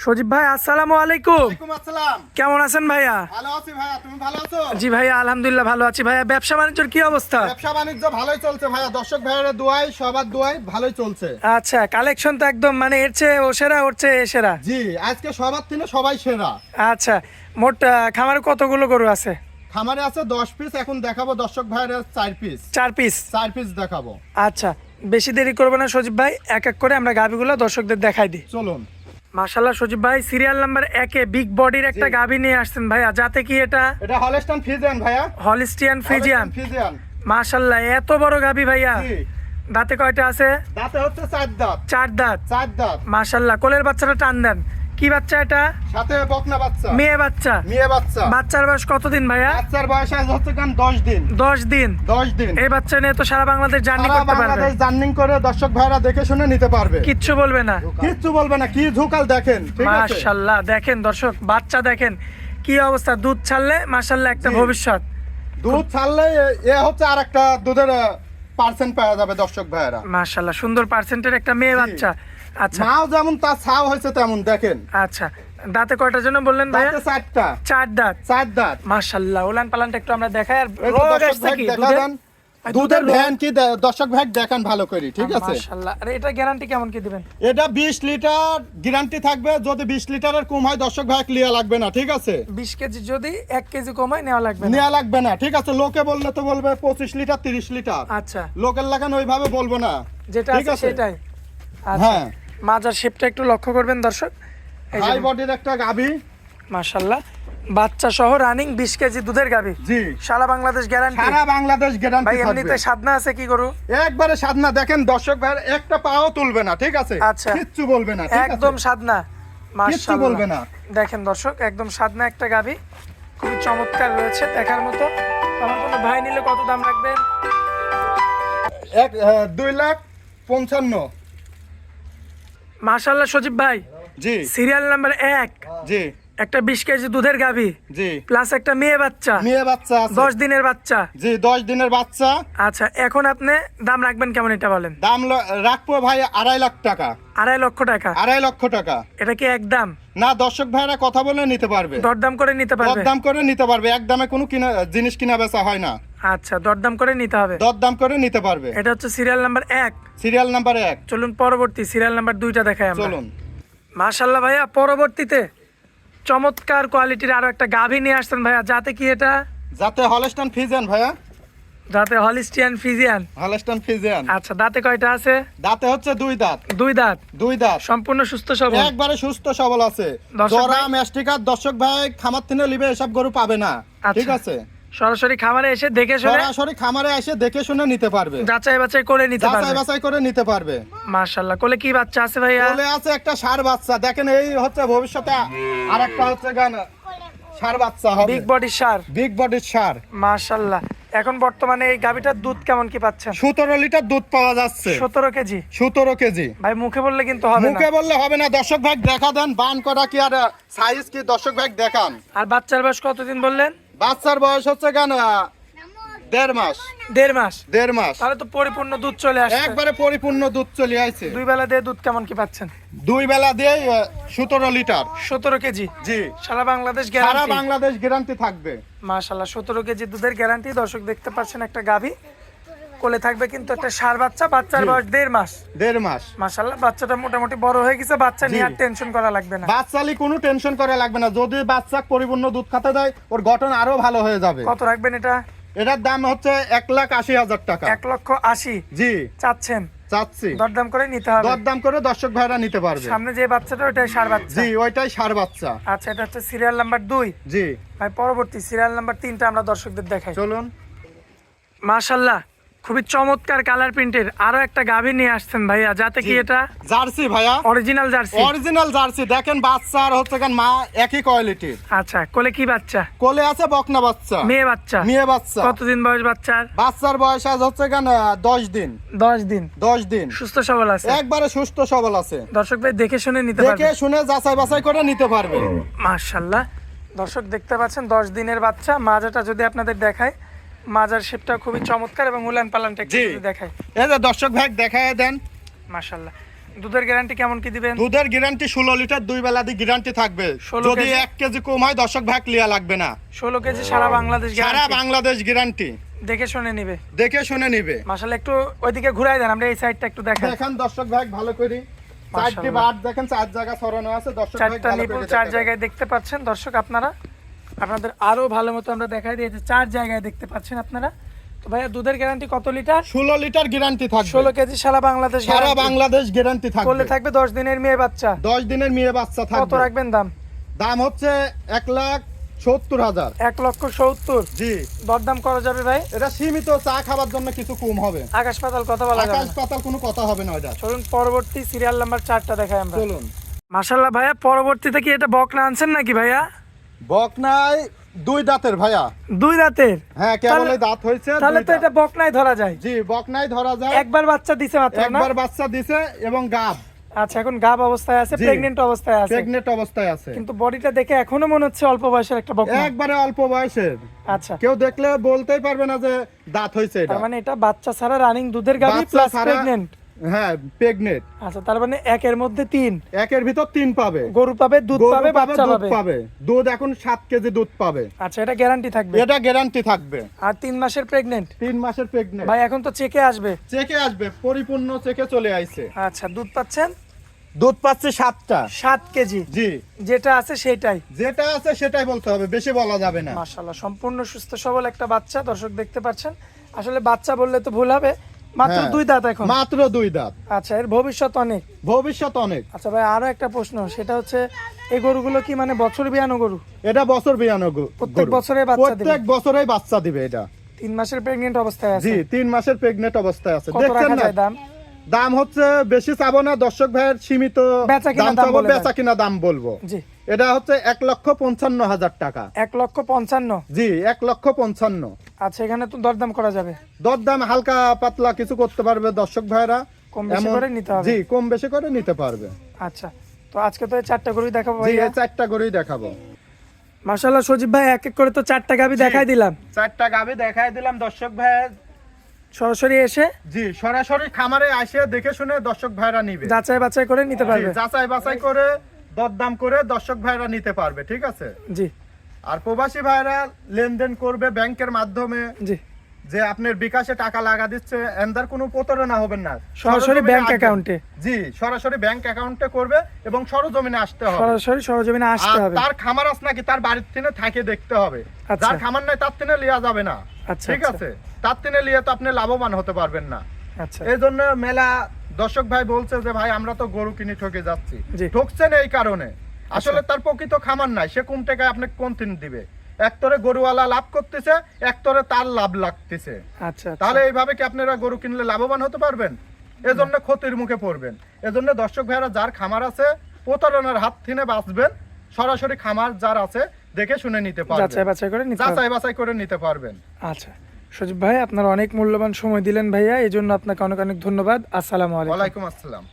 সজীব ভাই আসসালামু আলাইকুম। ওয়ালাইকুম আসসালাম। কেমন আছেন ভাইয়া? ভালো আছি ভাইয়া, তুমি ভালো আছো? জি ভাইয়া আলহামদুলিল্লাহ ভালো আছি। ভাইয়া ব্যবসা বাণিজ্যের কি অবস্থা? ব্যবসা বাণিজ্য ভালোই চলছে ভাইয়া, দর্শক ভাইয়ের দোয়ায় সবার দোয়ায় ভালোই চলছে। আচ্ছা, কালেকশন তো একদম মানে এর চেয়ে ও সেরা, ওর চেয়ে এ সেরা। জি, আজকে সবার থেকে সবাই সেরা। আচ্ছা, মোট খামারে কতগুলো গরু আছে? খামারে আছে 10 পিস, এখন দেখাবো দর্শক ভাইয়ের 4 পিস। 4 পিস। 4 পিস দেখাবো। আচ্ছা, বেশি দেরি করবো না সজীব ভাই, এক এক করে আমরা গাভীগুলো দর্শকদের দেখাই দিই। চলুন। মাশাআল্লাহ সজীব ভাই, সিরিয়াল নাম্বার 1 এ বিগ বডির একটা জি। গাভী নিয়ে আসছেন ভাইয়া, যাতে কি এটা? এটা হলস্টাইন ফ্রিজিয়ান ভাইয়া। Holstein Friesian. ফ্রিজিয়ান। মাশাআল্লাহ, এত বড় গাভী ভাইয়া। জি। দাঁতে কয়টা আছে? দাঁতে হচ্ছে 4 দাঁত। 4 দাঁত। 4 দাঁত। মাশাআল্লাহ, কোলের বাচ্চাটা টান দেন। কি বাচ্চা এটা? সাথে বকনা বাচ্চা। মেয়ে বাচ্চা। মেয়ে বাচ্চা। বাচ্চার বয়স কতদিন ভাইয়া? বাচ্চার বয়স আজ হচ্ছে 10 দিন। 10 দিন। 10 দিন। এই বাচ্চা নিয়ে তো সারা বাংলাদেশ জার্নি সারা করতে পারবে। বাংলাদেশ জার্নি করে দর্শক ভাইরা দেখে শুনে নিতে পারবে। কিচ্ছু বলবে না। কিচ্ছু বলবে না, কি ঝুকাল দেখেন, ঠিক আছে? মাশাআল্লাহ, দেখেন দর্শক, বাচ্চা দেখেন কি অবস্থা। দুধ ছাড়লে মাশাআল্লাহ একটা জি। ভবিষ্যৎ। দুধ ছাড়লে এ হচ্ছে আরেকটা দুধের পার্সেন্ট পাওয়া যাবে দর্শক ভাইরা। মাশাআল্লাহ, সুন্দর পার্সেন্টের একটা মেয়ে জি। বাচ্চা। আচ্ছা মাও যেমন তার ছাও হয়েছে তেমন দেখেন। আচ্ছা, দাঁতে কয়টার জন্য বললেন ভাইয়া? দাঁতে 4টা। 4 দাঁত। 4 দাঁত। মাশাআল্লাহ, ওলান পালানটা একটু আমরা দেখাই। আর এই যে রোগ দর্শক আসছে ভাই কি দেখা দুধের? দেন। দুধের ভ্যান কি দর্শক ভাই দেখান ভালো করে, ঠিক আছে? মাশাআল্লাহ, আর এটা গ্যারান্টি কেমন কি দিবেন? এটা 20 লিটার গ্যারান্টি থাকবে, যদি 20 লিটারের কম হয় দর্শক ভাই লিয়া লাগবে না, ঠিক আছে? 20 কেজি যদি 1 কেজি কমায় নেওয়া লাগবে না। নেওয়া লাগবে না, ঠিক আছে? লোকে বললে তো বলবে 25 লিটার 30 লিটার। আচ্ছা, লোকের লাগান ওইভাবে বলবো না, যেটা ঠিক আছে আছে? সেটাই। আচ্ছা, হ্যাঁ। মাজার শেপটা একটু লক্ষ্য করবেন দর্শক। এই যে হাই বডির একটা গাভী। মাশাআল্লাহ, বাচ্চা সহ রানিং 20 কেজি দুধের গাভী। জি। সারা বাংলাদেশ গ্যারান্টি। সারা বাংলাদেশ ভাই গ্যারান্টি এমনিতে থাকবে। সাধনা আছে কি গরু? একবারে সাধনা, দেখেন দর্শক ভাই একটা পাও তুলবে না, ঠিক আছে? আচ্ছা। কিচ্ছু বলবে না, ঠিক আছে? একদম সাধনা। কিচ্ছু মাশাআল্লাহ, বলবে না। দেখেন দর্শক, একদম সাধনা একটা গাভী, খুবই চমৎকার রয়েছে দেখার মতো। আমার কোনো ভাই নিলে কত দাম রাখবেন? 2,55,000। মাশাআল্লাহ সজীব ভাই, জি। সিরিয়াল নাম্বার 1, জি। একটা 20 কেজি দুধের গাভী জি। প্লাস একটা মেয়ে বাচ্চা, মেয়ে বাচ্চা আছে। 10 দিনের বাচ্চা। জি, 10 দিনের বাচ্চা। আচ্ছা, এখন আপনি দাম রাখবেন কেমন এটা বলেন? দাম রাখবো ভাই 2.5 লাখ টাকা। 2.5 লক্ষ টাকা। 2.5 লক্ষ টাকা। এটা কি একদম? না, দর্শক ভাইরা কথা বলে নিতে পারবে। দরদাম করে নিতে পারবে? দরদাম করে নিতে পারবে, একদমে কোনো জিনিস কিনা বেচা হয় না। আচ্ছা, দরদাম করে নিতে হবে। দরদাম করে নিতে পারবে। এটা হচ্ছে সিরিয়াল নাম্বার 1। Serial number 1। চলুন পরবর্তী সিরিয়াল নাম্বার 2টা দেখাই আমরা। চলুন। মাশাআল্লাহ ভাইয়া, পরবর্তীতে চমৎকার কোয়ালিটির আরো একটা গাভী নিয়ে আসছেন ভাইয়া, যাতে কি এটা? যাতে হলস্টাইন ফ্রিজিয়ান ভাইয়া। যাতে হলিস্টিয়ান ফ্রিজিয়ান। Holstein Friesian. আচ্ছা, দাঁতে কয়টা আছে? দাঁতে হচ্ছে 2 দাঁত। 2 দাঁত। 2 দাঁত। সম্পূর্ণ সুস্থ সবল। একবারে সুস্থ সবল আছে। দর্শক জরা ভাই- ম্যাস্টিকার দর্শক ভাই খামার থেকে লিবে এসব গরু পাবে না, ঠিক আচ্ছা। আছে? সরাসরি খামারে এসে দেখে শুনে সরাসরি খামারে এসে দেখে শুনে নিতে পারবে। যাচাই বাছাই করে নিতে যাচাই পারবে। বাছাই করে নিতে পারবে। মাশাআল্লাহ, কোলে কি বাচ্চা আছে ভাইয়া? বলে আছে একটা ষাঁড় বাচ্চা, দেখেন এই হচ্ছে ভবিষ্যতে আরেকটা হচ্ছে গান ষাঁড় বাচ্চা হবে। বিগ বডি সার। বিগ বডির ষাঁড়। মাশাআল্লাহ, এখন বর্তমানে এই গাভীটার দুধ কেমন কি পাচ্ছেন? 17 লিটার দুধ পাওয়া যাচ্ছে। 17 কেজি। 17 কেজি। ভাই মুখে বললে কিন্তু হবে না। মুখে বললে হবে না, দর্শক ভাই দেখা দেন বান করা কি আর সাইজ কি দর্শক ভাই দেখান। আর বাচ্চার বয়স কতদিন বললেন? বাচ্চার বয়স হচ্ছে গান 1.5 মাস। 1.5 মাস। 1.5 মাস। তাহলে তো পরিপূর্ণ দুধ চলে আসছে। একবারে পরিপূর্ণ দুধ চলে আইছে। 2 বেলা দিয়ে দুধ কেমন কি পাচ্ছেন? 2 বেলা দিয়ে 17 লিটার। 17 কেজি। জি। সারা বাংলাদেশ সারা গ্যারান্টি। বাংলাদেশ গ্যারান্টি থাকবে। মাশাআল্লাহ, 17 কেজি দুধের গ্যারান্টি। দর্শক দেখতে পাচ্ছেন একটা গাভী, কোলে থাকবে কিন্তু একটা ষাঁড় বাচ্চা। বাচ্চার জি। বয়স 1.5 মাস। 1.5 মাস। মাশাআল্লাহ, বাচ্চাটা মোটামুটি বড় হয়ে গেছে। বাচ্চা জি। নিয়ে আর টেনশন করা লাগবে না। বাচ্চালি কোনো টেনশন করা লাগবে না, যদি বাচ্চা পরিপূর্ণ দুধ খাতে দেয় ওর গঠন আরো ভালো হয়ে যাবে। কত রাখবেন এটা? এটার দাম হচ্ছে 1,80,000 টাকা। 1,80,000 জি। চাচ্ছেন? চাচ্ছি। দরদাম করে নিতে হবে। দরদাম করে দর্শক ভাইরা নিতে পারবে। সামনে যে বাচ্চাটা ওটাই ষাঁড় বাচ্চা। জি, ওইটাই ষাঁড় বাচ্চা। আচ্ছা, এটা হচ্ছে সিরিয়াল নাম্বার 2। জি। ভাই পরবর্তী সিরিয়াল নাম্বার 3টা আমরা দর্শকদের দেখাই। চলুন। মাশাআল্লাহ, খুবই চমৎকার কালার প্রিন্টের আরো একটা গাভী নিয়ে আসছেন ভাইয়া, যাতে কি জি। এটা? জার্সি ভাইয়া। Original jersey. অরিজিনাল জার্সি, দেখেন বাচ্চা আর হচ্ছে গান মা একই কোয়ালিটির। আচ্ছা, কোলে কি বাচ্চা? কোলে আছে বকনা বাচ্চা। মেয়ে বাচ্চা। মেয়ে বাচ্চা। কতদিন বয়স বাচ্চার? বাচ্চার বয়স আজ হচ্ছে গান 10 দিন। 10 দিন। 10 দিন। সুস্থ সবল আছে। একবারে সুস্থ সবল আছে। দর্শক ভাই দেখে শুনে নিতে দেখে পারবে। শুনে যাচাই বাছাই করে নিতে পারবে। মাশাআল্লাহ, দর্শক দেখতে পাচ্ছেন 10 দিনের বাচ্চা। মাজাটা যদি আপনাদের দেখায়, মাজার শেপটা খুবই চমৎকার এবং উলান পালানটা একটু জি। যদি দেখায়। এই যে দর্শক ভাই দেখায় দেন। মাশাআল্লাহ, দুধের গ্যারান্টি কেমন কি দিবেন? দুধের গ্যারান্টি 16 লিটার 2 বেলা দিয়ে গ্যারান্টি থাকবে। 16 যদি কেজি? 1 কেজি কম হয় দর্শক ভাগ লিয়া লাগবে না। 16 কেজি সারা বাংলাদেশ সারা গ্যারান্টি। বাংলাদেশ গ্যারান্টি। দেখে শুনে নিবে। দেখে শুনে নিবে। মাশাআল্লাহ, একটু ওইদিকে ঘুরাই দেন, আমরা এই সাইডটা একটু দেখাই। দেখেন দর্শক ভাগ ভালো করে। চারটি বাট দেখেন, 4 জায়গা ছড়ানো আছে দর্শক ভাগ চারটা ভালো নিপুল করে 4 দেখেন। জায়গায় দেখতে পাচ্ছেন দর্শক আপনারা। আপনাদের আরো ভালো মতো আমরা দেখাই দিয়েছি, 4 জায়গায় দেখতে পাচ্ছেন আপনারা। তো ভাইয়া দুধের গ্যারান্টি কত লিটার? 16 লিটার গ্যারান্টি থাকবে। 16 কেজি সারা বাংলাদেশ সারা guarantee। বাংলাদেশ গ্যারান্টি থাকবে। করলে থাকবে 10 দিনের মেয়ে বাচ্চা। 10 দিনের মেয়ে বাচ্চা কত থাকবে। রাখবেন দাম? দাম হচ্ছে 1,70,000। 1,70,000। জি, দরদাম করা যাবে ভাই? এটা সীমিত, চা খাবার জন্য কিছু কম হবে। আকাশ পাতাল কথা বলা যাবে আকাশ না। পাতাল কোনো কথা হবে না এটা। চলুন পরবর্তী সিরিয়াল নাম্বার 4টা দেখাই আমরা। চলুন। মাশাআল্লাহ ভাইয়া, পরবর্তীতে কি এটা বকনা আনছেন নাকি ভাইয়া? বকনাই 2 দাঁতের ভাইয়া। 2 রাতের? হ্যাঁ, কেবলই দাঁত হয়েছে। তাহলে 2 তো দাঁত। এটা বকনাই ধরা যায়। জি, বকনাই ধরা যায়। একবার বাচ্চা দিছে মাত্র না? একবার বাচ্চা দিছে এবং গাব। আচ্ছা, এখন গাব অবস্থায় আছে, জি। প্রেগন্যান্ট অবস্থায় আছে। প্রেগনেন্ট অবস্থায় আছে। কিন্তু বডিটা দেখে এখনো মনে হচ্ছে অল্প বয়সের একটা বকনা। একবারে অল্প বয়সের। আচ্ছা, কেউ দেখলে বলতেই পারবে না যে দাঁত হয়েছে এটা। তার মানে এটা বাচ্চা ছাড়া রানিং দুধের গাভী বাচ্চা প্লাস ছাড়া- প্রেগন্যান্ট। হ্যাঁ, প্রেগনেন্ট। আচ্ছা, তার মানে একের মধ্যে 3। একের ভিতর 3 পাবে। গরু পাবে, দুধ গরু পাবে, বাচ্চা দুধ পাবে। পাবে। দুধ এখন 7 কেজি দুধ পাবে। আচ্ছা, এটা গ্যারান্টি থাকবে। এটা গ্যারান্টি থাকবে। আর 3 মাসের প্রেগন্যান্ট। 3 মাসের প্রেগনেন্ট। ভাই এখন তো চেকে আসবে। চেকে আসবে, পরিপূর্ণ চেকে চলে আইছে। আচ্ছা, দুধ পাচ্ছেন? দুধ পাচ্ছে 7টা। 7 কেজি। জি, যেটা আছে সেটাই। যেটা আছে সেটাই বলতে হবে, বেশি বলা যাবে না। মাশাআল্লাহ, সম্পূর্ণ সুস্থ সবল একটা বাচ্চা দর্শক দেখতে পাচ্ছেন। আসলে বাচ্চা বললে তো ভুল হবে, মাত্র হ্যাঁ, 2 দাঁত এখন। মাত্র 2 দাঁত। আচ্ছা, এর ভবিষ্যৎ অনেক। ভবিষ্যৎ অনেক। আচ্ছা ভাই, আরো একটা প্রশ্ন, সেটা হচ্ছে এই গরুগুলো কি মানে বছর বিয়ানো গরু? এটা বছর বিয়ানো প্রত্যেক গরু। বছরে বাচ্চা দিবে? প্রত্যেক বছরেই বাচ্চা দিবে এটা। 3 মাসের প্রেগন্যান্ট অবস্থায় আছে। জি, 3 মাসের প্রেগনেন্ট অবস্থায় আছে। কত দেখছেন রাখা না? যায় দাম? দাম হচ্ছে বেশি চাবো না দর্শক ভাইয়ের, সীমিত বেচা কিনা দাম দাম চাবো, বলে দেন। বেচা কিনা দাম বলবো। জি, এটা হচ্ছে 1,55,000 টাকা। 1,55,000। জি, 1,55,000। আচ্ছা, এখানে তো দরদাম করা যাবে? দরদাম হালকা পাতলা কিছু করতে পারবে দর্শক ভাইরা। কম বেশি এমন- করে নিতে হবে? জি, কম বেশি করে নিতে পারবে। আচ্ছা, তো আজকে তো এই 4টা গরুই দেখাবো জি, ভাইয়া। এই 4টা গরুই দেখাবো। মাশাআল্লাহ সজীব ভাই, এক এক করে তো 4টা গাভী দেখাই দিলাম। 4টা গাভী দেখাই দিলাম দর্শক ভাইয়ের। সরাসরি এসে জি, সরাসরি খামারে আসে দেখে শুনে দর্শক ভাইরা নিবে। যাচাই বাছাই করে নিতে জি, পারবে। যাচাই বাছাই করে দরদাম করে দর্শক ভাইরা নিতে পারবে, ঠিক আছে। জি আর প্রবাসী ভাইরা লেনদেন করবে ব্যাংকের মাধ্যমে, জি, যে আপনার বিকাশে টাকা লাগা দিচ্ছে, এন্দার কোনো প্রতারণা হবেন না। সরাসরি সরজমিনে ব্যাংক আসবেন। অ্যাকাউন্টে। জি, সরাসরি ব্যাংক অ্যাকাউন্টে করবে এবং সরজমিনে আসতে হবে। সরাসরি সরজমিনে আসতে আর হবে। তার খামার আছে নাকি তার বাড়ির থেকে থাকে দেখতে হবে। আচ্ছা। যার খামার নাই তার থেকে লিয়া যাবে না, আচ্ছা, ঠিক আচ্ছা। আছে। তার থেকে লিয়ে তো আপনি লাভবান হতে পারবেন না। আচ্ছা, এই জন্য মেলা দর্শক ভাই বলছে যে ভাই আমরা তো গরু কিনে ঠকে যাচ্ছি। জি। ঠকছেন এই কারণে, আসলে তার প্রকৃত খামার নাই, সে কোন টাকায় আপনি কোন দিন দিবে। একতরে গরুওয়ালা লাভ করতেছে, একতরে তার লাভ লাগতেছে। আচ্ছা, তাহলে এইভাবে কি আপনারা গরু কিনলে লাভবান হতে পারবেন? এজন্য ক্ষতির মুখে পড়বেন। এজন্য দর্শক ভাইরা যার খামার আছে প্রতারণার হাত থেকে বাঁচবেন। সরাসরি খামার যার আছে দেখে শুনে নিতে পারবেন, যাচাই বাছাই করে নিতে হবে। যাচাই বাছাই করে নিতে পারবেন। আচ্ছা সজীব ভাই, আপনার অনেক মূল্যবান সময় দিলেন ভাইয়া, এই জন্য আপনাকে অনেক অনেক ধন্যবাদ। আসসালামু আলাইকুম। ওয়ালাইকুম আসসালাম।